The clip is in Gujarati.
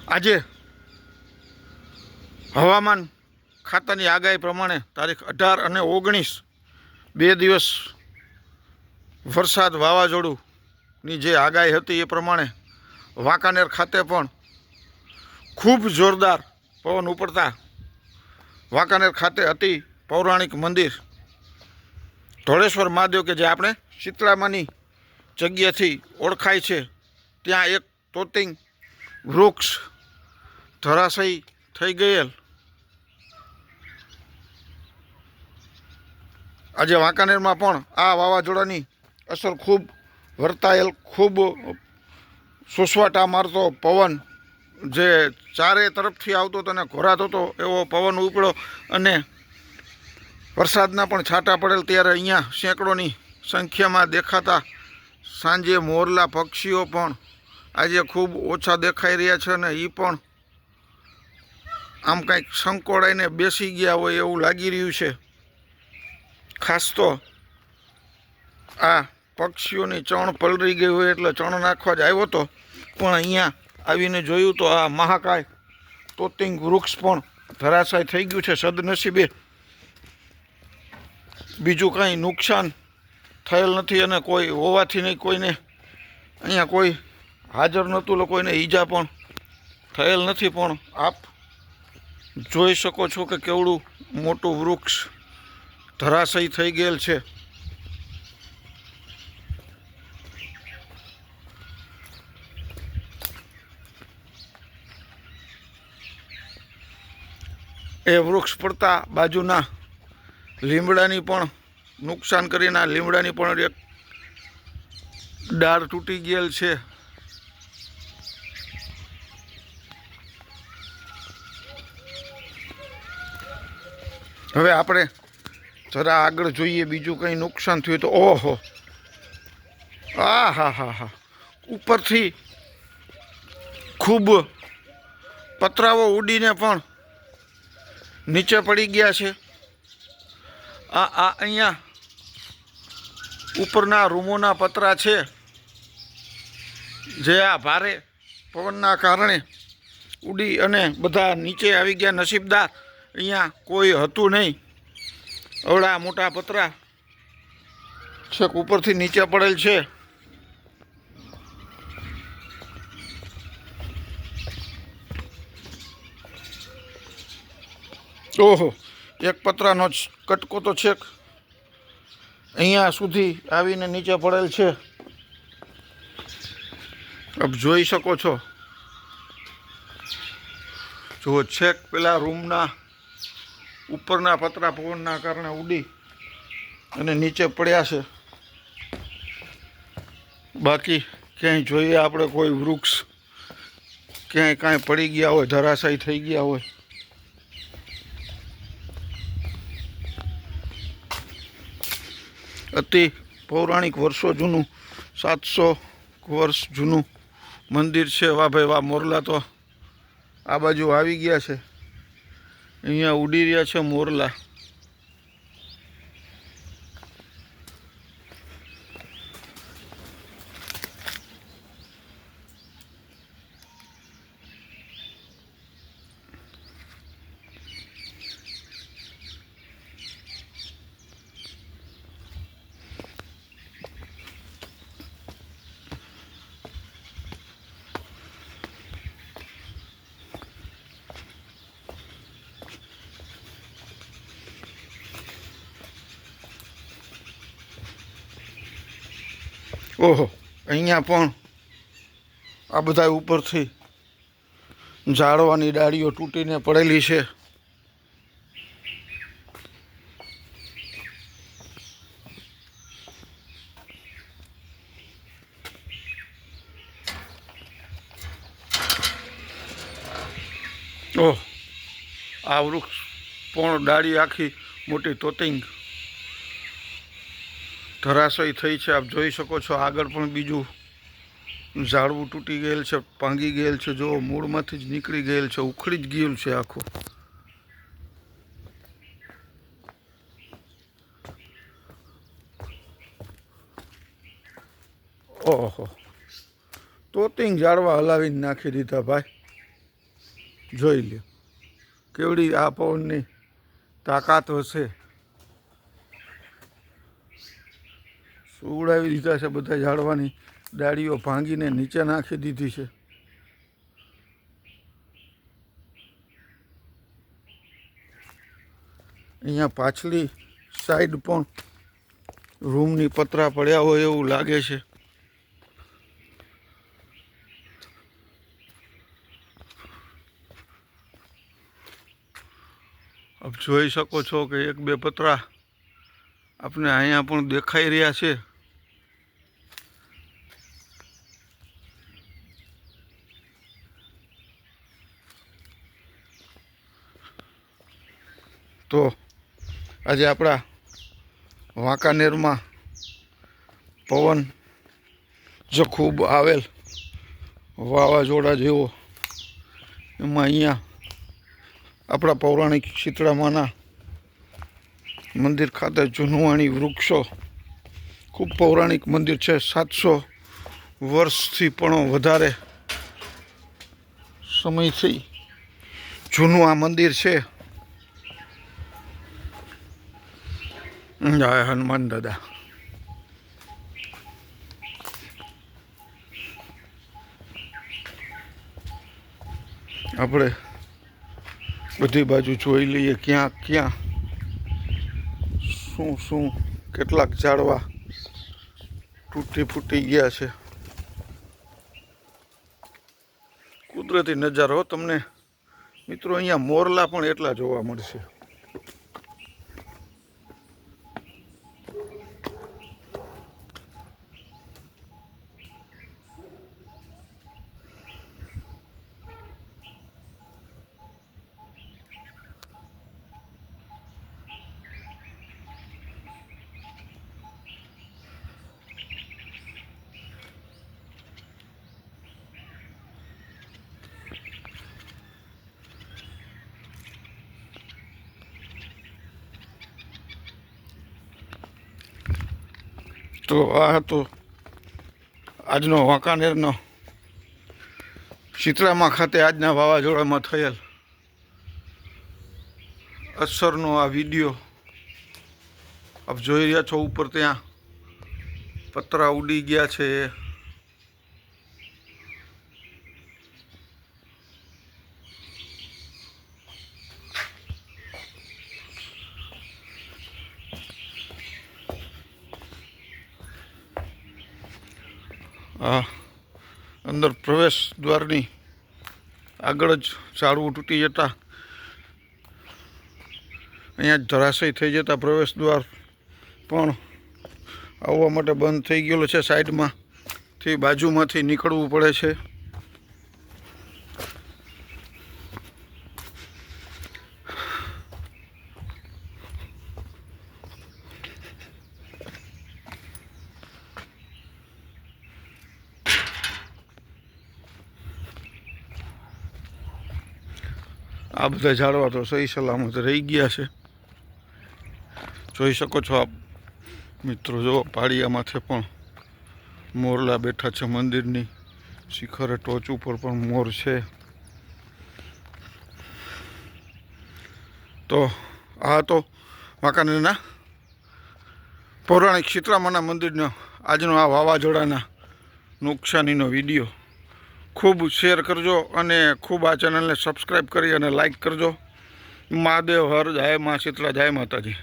આજે હવામાન ખાતાની આગાહી પ્રમાણે તારીખ 18 અને 19 બે દિવસ વરસાદ વાવાઝોડુંની જે આગાહી હતી એ પ્રમાણે વાંકાનેર ખાતે પણ ખૂબ જોરદાર પવન ઉપડતા વાંકાનેર ખાતે અતિ પૌરાણિક મંદિર ધોળેશ્વર મહાદેવ કે જે આપણે શીતળામાની જગ્યાથી ઓળખાય છે ત્યાં એક તોતિંગ વૃક્ષ ધરાશયી થઈ ગયેલ આજે વાંકાનેરમાં પણ આ વાવાઝોડાની અસર ખૂબ વર્તાયેલ ખૂબ સુસવાટા મારતો પવન જે ચારે તરફથી આવતો હતો અને ઘોરાતો હતો એવો પવન ઉપડ્યો અને વરસાદના પણ છાંટા પડેલ ત્યારે અહીંયા સેંકડોની સંખ્યામાં દેખાતા સાંજે મોરલા પક્ષીઓ પણ આજે ખૂબ ઓછા દેખાઈ રહ્યા છે અને એ પણ આમ કંઈક સંકોડાઈને બેસી ગયા હોય એવું લાગી રહ્યું છે. ખાસ તો આ પક્ષીઓની ચણ પલળી ગઈ હોય એટલે ચણ નાખવા જ આવ્યો હતો, પણ અહીંયા આવીને જોયું તો આ મહાકાય તોતિંગ વૃક્ષ પણ ધરાશાય થઈ ગયું છે. સદનસીબે બીજું કંઈ નુકસાન થયેલ નથી અને કોઈ હોવાથી નહીં કોઈને અહીંયા કોઈ હાજર નહોતું, કોઈને ઈજા પણ થયેલ નથી. પણ આપ જોઈ શકો છો કે કેવડું મોટું વૃક્ષ ધરાશયી થઈ ગયેલ છે. એ વૃક્ષ પડતા બાજુના લીમડાની પણ નુકસાન કરીને આ લીમડાની પણ એક ડાળ તૂટી ગયેલ છે. હવે આપણે જરા આગળ જોઈએ બીજું કંઈ નુકસાન થયું તો ઓહો હા ઉપરથી ખૂબ પતરાઓ ઉડીને પણ નીચે પડી ગયા છે. અહીંયા ઉપરના રૂમોના પતરા છે જે આ ભારે પવનના કારણે ઉડી અને બધા નીચે આવી ગયા. નસીબદાર અહીંયા કોઈ હતું નહીં. અવડા મોટા પતરા છેક ઉપરથી નીચે પડેલ છે. ઓહો, એક પતરાનો કટકો તો છેક અહીંયા સુધી આવીને નીચે પડેલ છે. આપ જોઈ શકો છો. જો છેક પેલા રૂમના ઉપરના પતરા પવનના કારણે ઉડી અને નીચે પડ્યા છે. બાકી ક્યાંય જોઈએ આપણે કોઈ વૃક્ષ ક્યાંય કાંઈ પડી ગયા હોય, ધરાશાયી થઈ ગયા હોય. અતિ પૌરાણિક વર્ષો જૂનું 700 વર્ષ જૂનું મંદિર છે. વાહ ભાઈ વાહ, મોરલા તો આ બાજુ આવી ગયા છે. અહીંયા ઉડી રહ્યા છે મોરલા. ઓહો, અહીંયા પણ આ બધા ઉપરથી ઝાડવાની ડાળીઓ તૂટીને પડેલી છે. ઓહ, આ વૃક્ષ પણ ડાળી આખી મોટી તોતિંગ ધરાશયી થઈ છે. આપ જોઈ શકો છો. આગળ પણ બીજું ઝાડવું તૂટી ગયેલ છે, ભાંગી ગયેલ છે. જો મૂળમાંથી જ નીકળી ગયેલ છે, ઉખડી જ ગયેલ છે આખું. ઓહો, તોતિંગ ઝાડવા હલાવીને નાખી દીધા ભાઈ. જોઈ લ્યો કેવડી આ પવનની તાકાત હશે. સુવડાવી દીધા છે બધા ઝાડવાની ડાળીઓ ભાંગીને નીચે નાખી દીધી છે. અહીંયા પાછલી સાઈડ પણ રૂમની પતરા પડ્યા હોય એવું લાગે છે. આપ જોઈ શકો છો કે એક બે પતરા આપને અહીંયા પણ દેખાઈ રહ્યા છે. તો આજે આપણા વાંકાનેરમાં પવન જો ખૂબ આવેલ વાવાઝોડા જેવો, એમાં અહીંયા આપણા પૌરાણિક શીતળામાના મંદિર ખાતે જૂનવાણી વૃક્ષો, ખૂબ પૌરાણિક મંદિર છે. 700 વર્ષથી પણ વધારે સમયથી જૂનું આ મંદિર છે. જય હનુમાન દાદા. આપણે બધી બાજુ જોઈ લઈએ ક્યાં ક્યાં શું કેટલાક ઝાડવા તૂટી ફૂટી ગયા છે. કુદરતી નજારો તમને મિત્રો. અહીંયા મોરલા પણ એટલા જોવા મળશે. તો આ હતો આજનો વાંકાનેરનો શીતળામા ખાતે આજના વાવાઝોડામાં થયેલ અસરનો આ વિડીયો આપ જોઈ રહ્યા છો. ઉપર ત્યાં પતરા ઉડી ગયા છે. આ અંદર પ્રવેશ દ્વારની આગળ જ ઝાડવું તૂટી જતા અહીંયા જ ધરાશય થઈ જતા પ્રવેશ દ્વાર પણ આવવા માટે બંધ થઈ ગયેલો છે. સાઈડમાંથી બાજુમાંથી નીકળવું પડે છે. આ બધા ઝાડવા તો સહી સલામત રહી ગયા છે. જોઈ શકો છો આપ મિત્રો. જો પાળિયા માથે પણ મોરલા બેઠા છે. મંદિરની શિખરે ટોચ ઉપર પણ મોર છે. તો આ તો વાંકાનેરના પૌરાણિક શીતળામાના મંદિરનો આજનો આ વાવાઝોડાના નુકસાનીનો વિડીયો. ખૂબ શેર કરજો અને ખૂબ આ ચેનલને સબસ્ક્રાઈબ કરી અને લાઈક કરજો. મહાદેવ હર, જય મા શીતળા, જય માતાજી.